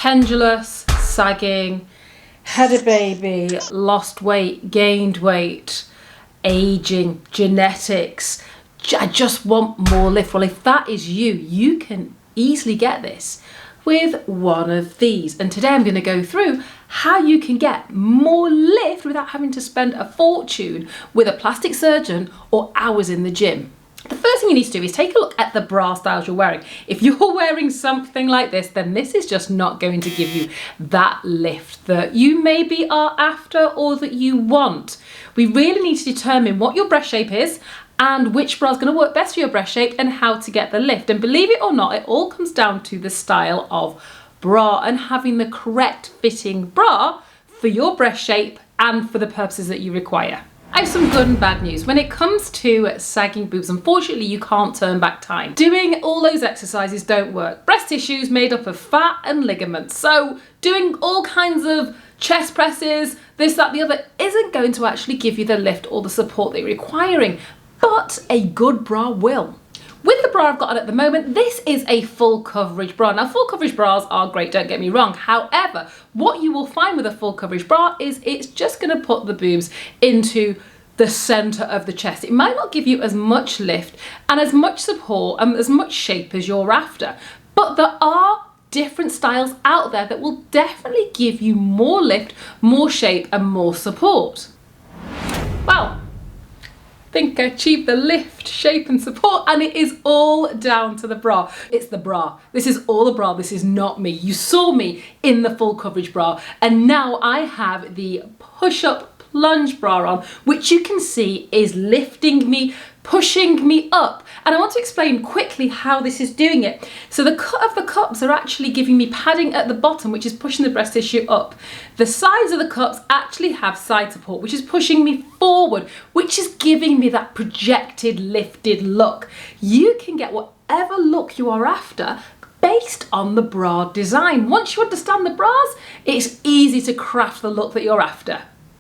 pendulous, sagging, had a baby, lost weight, gained weight, aging, genetics, I just want more lift. Well, if that is you, you can easily get this with one of these. And today I'm going to go through how you can get more lift without having to spend a fortune with a plastic surgeon or hours in the gym. The first thing you need to do is take a look at the bra styles you're wearing. If you're wearing something like this, then this is just not going to give you that lift that you maybe are after or that you want. We really need to determine what your breast shape is and which bra is going to work best for your breast shape and how to get the lift. And believe it or not, it all comes down to the style of bra and having the correct fitting bra for your breast shape and for the purposes that you require. I have some good and bad news. When it comes to sagging boobs, unfortunately, you can't turn back time. Doing all those exercises don't work. Breast tissue is made up of fat and ligaments. So doing all kinds of chest presses, this, that, the other, isn't going to actually give you the lift or the support that you're requiring. But a good bra will. With the bra I've got on at the moment, this is a full coverage bra. Now, full coverage bras are great, don't get me wrong. However, what you will find with a full coverage bra is it's just going to put the boobs into the center of the chest. It might not give you as much lift and as much support and as much shape as you're after. But there are different styles out there that will definitely give you more lift, more shape and more support. Well, think I achieved the lift, shape and support, and it is all down to the bra. It's the bra. This is all the bra. This is not me. You saw me in the full coverage bra, and now I have the push-up plunge bra on, which you can see is lifting me, pushing me up. And I want to explain quickly how this is doing it. So the cut of the cups are actually giving me padding at the bottom, which is pushing the breast tissue up. The sides of the cups actually have side support, which is pushing me forward, which is giving me that projected, lifted look. You can get whatever look you are after based on the bra design. Once you understand the bras, it's easy to craft the look that you're after.